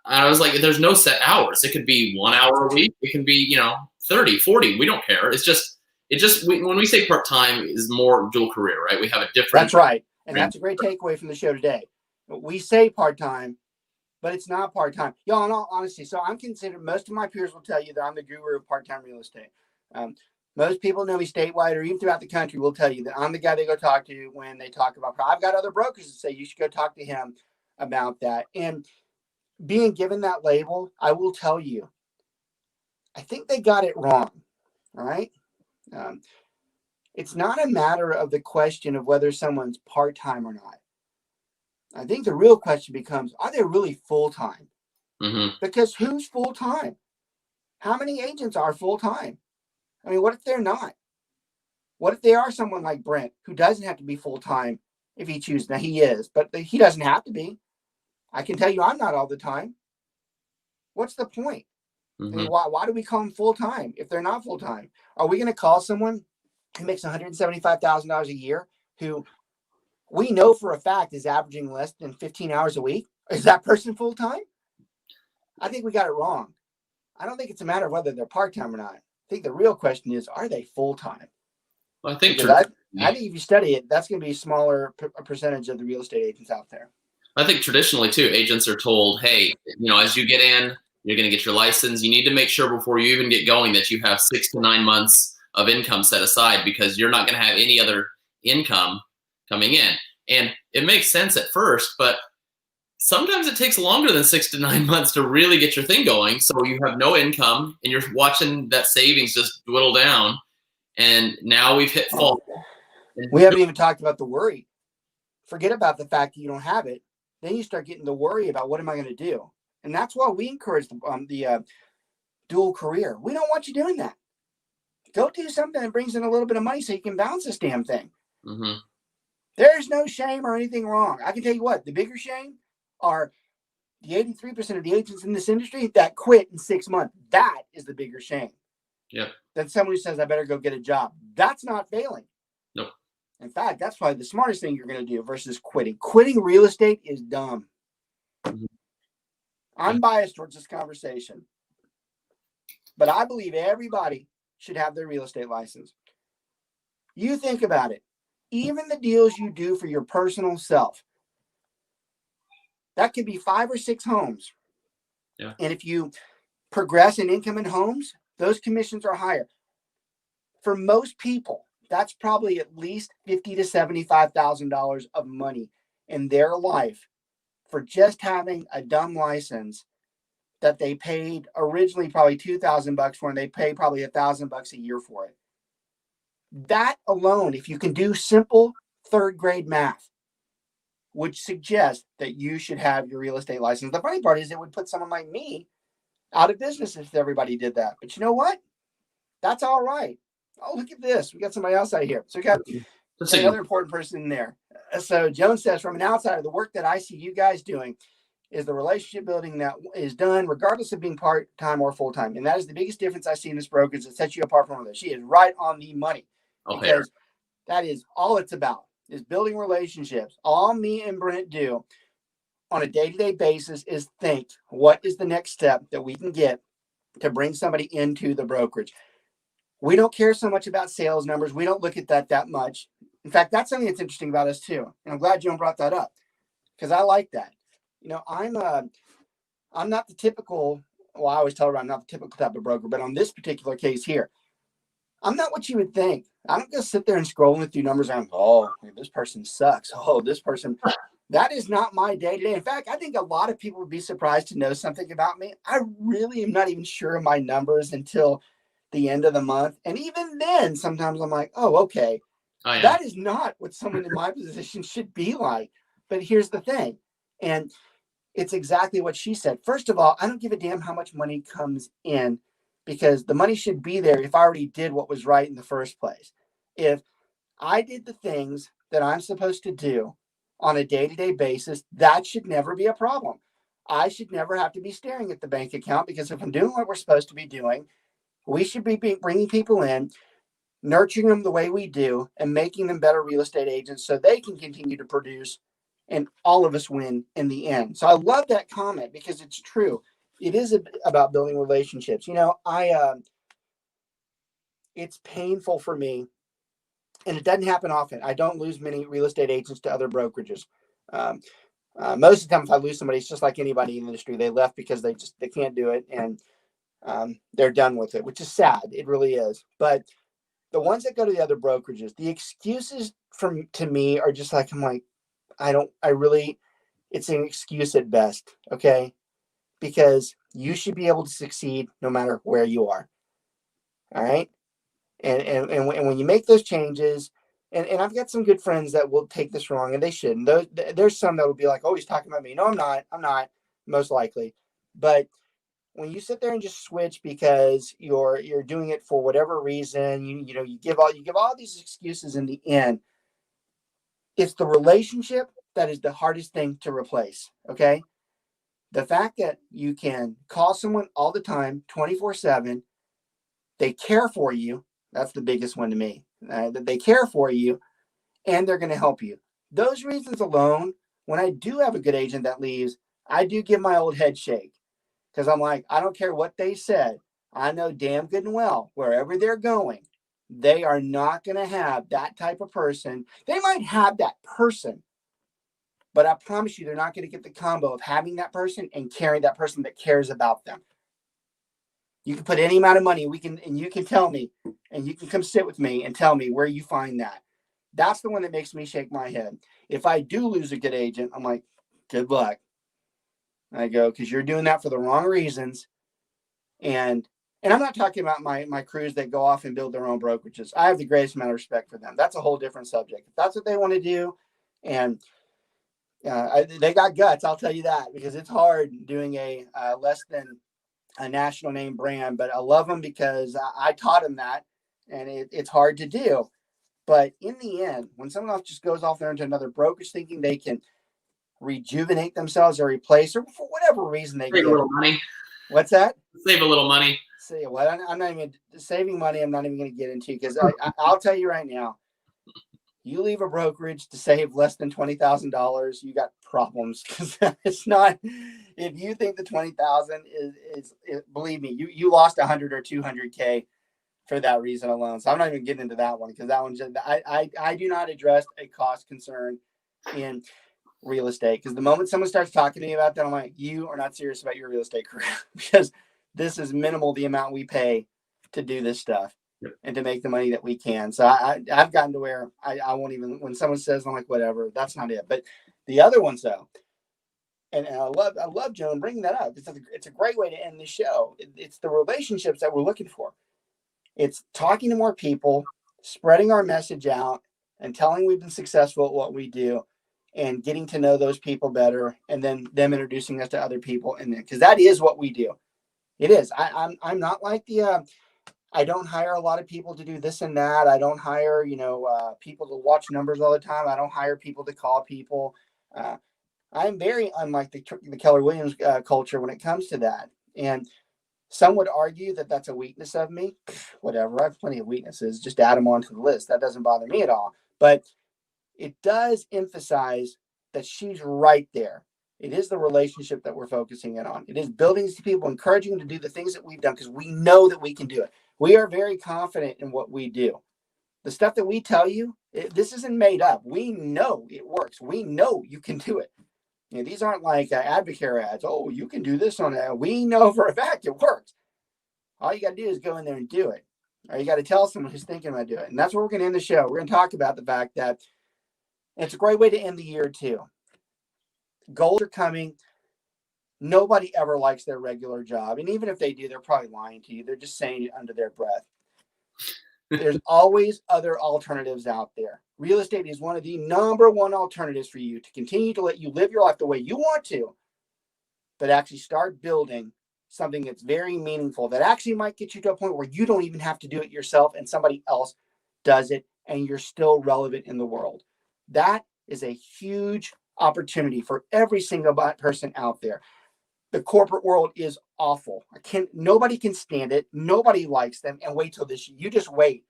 And I was like, there's no set hours. It could be 1 hour a week. It can be, you know, 30, 40. We don't care. When we say part-time is more dual career, right? We have a different. That's right. And that's a great takeaway from the show today. We say part-time, but it's not part-time. Y'all, in all honesty, so I'm considered, most of my peers will tell you that I'm the guru of part-time real estate. Most people know me statewide or even throughout the country will tell you that I'm the guy they go talk to when they talk about, I've got other brokers that say you should go talk to him about that. And being given that label, I will tell you, I think they got it wrong. All right. It's not a matter of the question of whether someone's part-time or not. I think the real question becomes, are they really full-time? Mm-hmm. Because who's full-time? How many agents are full-time? I mean, what if they're not? What if they are someone like Brent, who doesn't have to be full-time if he chooses? Now, he is, but he doesn't have to be. I can tell you I'm not all the time. What's the point? Mm-hmm. I mean, why do we call them full-time if they're not full-time? Are we going to call someone who makes $175,000 a year who we know for a fact is averaging less than 15 hours a week? Is that person full-time? I think we got it wrong. I don't think it's a matter of whether they're part-time or not. I think the real question is, are they full-time? Well, I think I think if you study it, that's going to be a smaller percentage of the real estate agents out there. I think traditionally too, agents are told, hey, you know, as you get in, you're going to get your license. You need to make sure before you even get going that you have 6 to 9 months of income set aside because you're not going to have any other income coming in. And it makes sense at first, but sometimes it takes longer than 6 to 9 months to really get your thing going. So you have no income and you're watching that savings just dwindle down. And now we've hit fall. We haven't even talked about the worry. Forget about the fact that you don't have it. Then you start getting the worry about what am I going to do? And that's why we encourage the dual career. We don't want you doing that. Go do something that brings in a little bit of money so you can balance this damn thing. Mm-hmm. There's no shame or anything wrong. I can tell you what, the bigger shame are the 83% of the agents in this industry that quit in 6 months. That is the bigger shame. Yep. Than someone who says, I better go get a job. That's not failing. Nope. In fact, that's probably the smartest thing you're going to do versus quitting. Quitting real estate is dumb. Mm-hmm. I'm biased towards this conversation, but I believe everybody should have their real estate license. You think about it. even the deals you do for your personal self, that could be 5 or 6 homes. Yeah. And if you progress in income in homes, those commissions are higher. For most people, that's probably at least $50,000 to $75,000 of money in their life for just having a dumb license that they paid originally probably $2,000 for, and they pay probably $1,000 a year for it. That alone, if you can do simple 3rd grade math, would suggest that you should have your real estate license. The funny part is it would put someone like me out of business if everybody did that. But you know what? That's all right. Oh, look at this. We got somebody else out here. So we got another important person in there. So Joan says, from an outsider, the work that I see you guys doing is the relationship building that is done regardless of being part-time or full-time. And that is the biggest difference I see in this brokerage that sets you apart from others. She is right on the money, because that is all it's about, is building relationships. All me and Brent do on a day-to-day basis is think, what is the next step that we can get to bring somebody into the brokerage? We don't care so much about sales numbers. We don't look at that much. In fact, that's something that's interesting about us too. And I'm glad Joan brought that up, because I like that. You know, I'm not the typical, well, I always tell her I'm not the typical type of broker, but on this particular case here, I'm not what you would think. I don't just sit there and scrolling through numbers and oh, this person sucks. Oh, this person. That is not my day-to-day. In fact, I think a lot of people would be surprised to know something about me. I really am not even sure of my numbers until the end of the month. And even then, sometimes I'm like, oh, okay. Oh, yeah. That is not what someone in my position should be like. But here's the thing. And it's exactly what she said. First of all, I don't give a damn how much money comes in, because the money should be there if I already did what was right in the first place. If I did the things that I'm supposed to do on a day-to-day basis, that should never be a problem. I should never have to be staring at the bank account, because if I'm doing what we're supposed to be doing, we should be bringing people in, nurturing them the way we do, and making them better real estate agents so they can continue to produce, and all of us win in the end. So I love that comment, because it's true. It is about building relationships. You know, it's painful for me, and it doesn't happen often. I don't lose many real estate agents to other brokerages. Most of the time, if I lose somebody, it's just like anybody in the industry. They left because they can't do it, and they're done with it, which is sad. It really is. But the ones that go to the other brokerages, the excuses to me are just like, I'm like, it's an excuse at best. Okay. Because you should be able to succeed no matter where you are. All right. And when you make those changes, and I've got some good friends that will take this wrong, and they shouldn't. There's some that will be like, oh, he's talking about me. No, I'm not, most likely. But when you sit there and just switch because you're doing it for whatever reason, you give all these excuses in the end, it's the relationship that is the hardest thing to replace. Okay. The fact that you can call someone all the time, 24/7, they care for you. That's the biggest one to me. That they care for you, and they're going to help you. Those reasons alone, when I do have a good agent that leaves, I do give my old head shake, because I'm like, I don't care what they said. I know damn good and well, wherever they're going, they are not going to have that type of person. They might have that person, but I promise you, they're not going to get the combo of having that person and carrying that person that cares about them. You can put any amount of money, and you can tell me, and you can come sit with me and tell me where you find that. That's the one that makes me shake my head. If I do lose a good agent, I'm like, good luck. I go, because you're doing that for the wrong reasons. And I'm not talking about my crews that go off and build their own brokerages. I have the greatest amount of respect for them. That's a whole different subject. If that's what they want to do, and they got guts, I'll tell you that, because it's hard doing a less than a national name brand. But I love them because I taught them that, and it's hard to do. But in the end, when someone else just goes off there into another brokerage thinking they can rejuvenate themselves or replace, or for whatever reason they save a little money. What's that? Save a little money. See, well, I'm not even saving money. I'm not even going to get into, because I'll tell you right now, you leave a brokerage to save less than $20,000, you got problems, because it's not. If you think the $20,000 is believe me, you lost 100 or 200K for that reason alone. So I'm not even getting into that one because that one just I do not address a cost concern in real estate, because the moment someone starts talking to me about that, I'm like, you are not serious about your real estate career because this is minimal the amount we pay to do this stuff and to make the money that we can. So I've gotten to where I won't even, when someone says, I'm like, whatever, that's not it. But the other ones though, and I love Joan bringing that up. It's a great way to end the show. It's the relationships that we're looking for. It's talking to more people, spreading our message out, and telling we've been successful at what we do, and getting to know those people better, and then them introducing us to other people. And then, because that is what we do. It is. I'm not like the. I don't hire a lot of people to do this and that. I don't hire people to watch numbers all the time. I don't hire people to call people. I'm very unlike the Keller Williams culture when it comes to that. And some would argue that that's a weakness of me. Whatever. I have plenty of weaknesses. Just add them onto the list. That doesn't bother me at all. But it does emphasize that she's right there. It is the relationship that we're focusing in on. It is building these people, encouraging them to do the things that we've done, because we know that we can do it. We are very confident in what we do. The stuff that we tell you, this isn't made up. We know it works. We know you can do it. These aren't like Advocare ads. Oh, you can do this on that. We know for a fact it works. All you got to do is go in there and do it. Or you got to tell someone who's thinking about doing it. And that's where we're going to end the show. We're going to talk about the fact that it's a great way to end the year too. Goals are coming. Nobody ever likes their regular job. And even if they do, they're probably lying to you. They're just saying it under their breath. There's always other alternatives out there. Real estate is one of the number one alternatives for you to continue to let you live your life the way you want to, but actually start building something that's very meaningful, that actually might get you to a point where you don't even have to do it yourself and somebody else does it, and you're still relevant in the world. That is a huge opportunity for every single person out there. The corporate world is awful. Nobody can stand it. Nobody likes them. And wait till this. You just wait.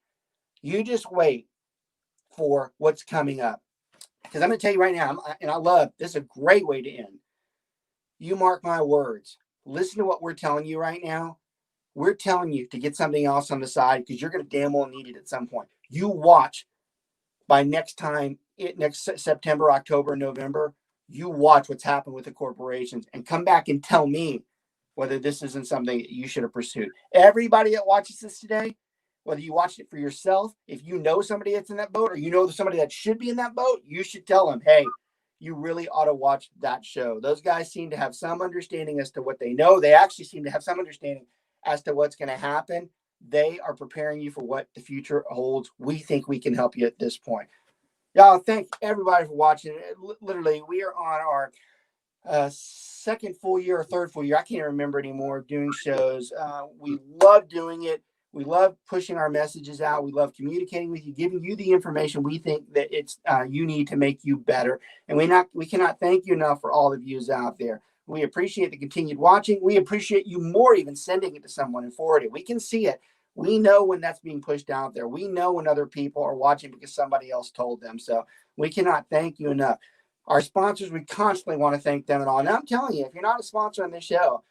You just wait for what's coming up. Because I'm going to tell you right now, and I love this, is a great way to end. You mark my words. Listen to what we're telling you right now. We're telling you to get something else on the side, because you're going to damn well need it at some point. You watch by next September, October, November. You watch what's happened with the corporations and come back and tell me whether this isn't something that you should have pursued. Everybody that watches this today, whether you watched it for yourself, if you know somebody that's in that boat, or you know somebody that should be in that boat, you should tell them, hey, you really ought to watch that show. Those guys seem to have some understanding as to what they know. They actually seem to have some understanding as to what's going to happen. They are preparing you for what the future holds. We think we can help you at this point. Y'all, thank everybody for watching. Literally, we are on our second full year or third full year. I can't remember anymore doing shows. We love doing it. We love pushing our messages out. We love communicating with you, giving you the information we think that it's you need to make you better. And we cannot thank you enough for all the views out there. We appreciate the continued watching. We appreciate you more even sending it to someone and forwarding it. We can see it. We know when that's being pushed out there. We know when other people are watching because somebody else told them. So we cannot thank you enough. Our sponsors, we constantly want to thank them and all. And I'm telling you, if you're not a sponsor on this show,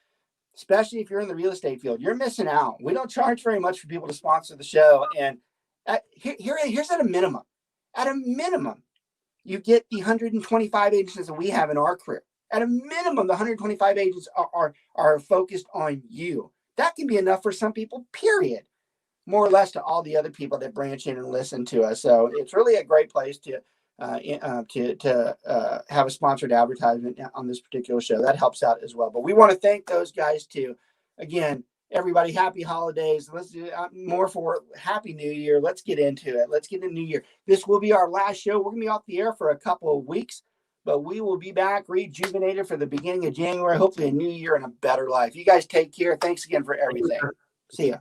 especially if you're in the real estate field, you're missing out. We don't charge very much for people to sponsor the show. And here's at a minimum. At a minimum, you get the 125 agents that we have in our career. At a minimum, the 125 agents are focused on you. That can be enough for some people, period. More or less to all the other people that branch in and listen to us. So it's really a great place to have a sponsored advertisement on this particular show. That helps out as well. But we want to thank those guys too. Again, everybody, happy holidays. Let's do more for Happy New Year. Let's get into it. Let's get into New Year. This will be our last show. We're going to be off the air for a couple of weeks, but we will be back rejuvenated for the beginning of January. Hopefully a new year and a better life. You guys take care. Thanks again for everything. See ya.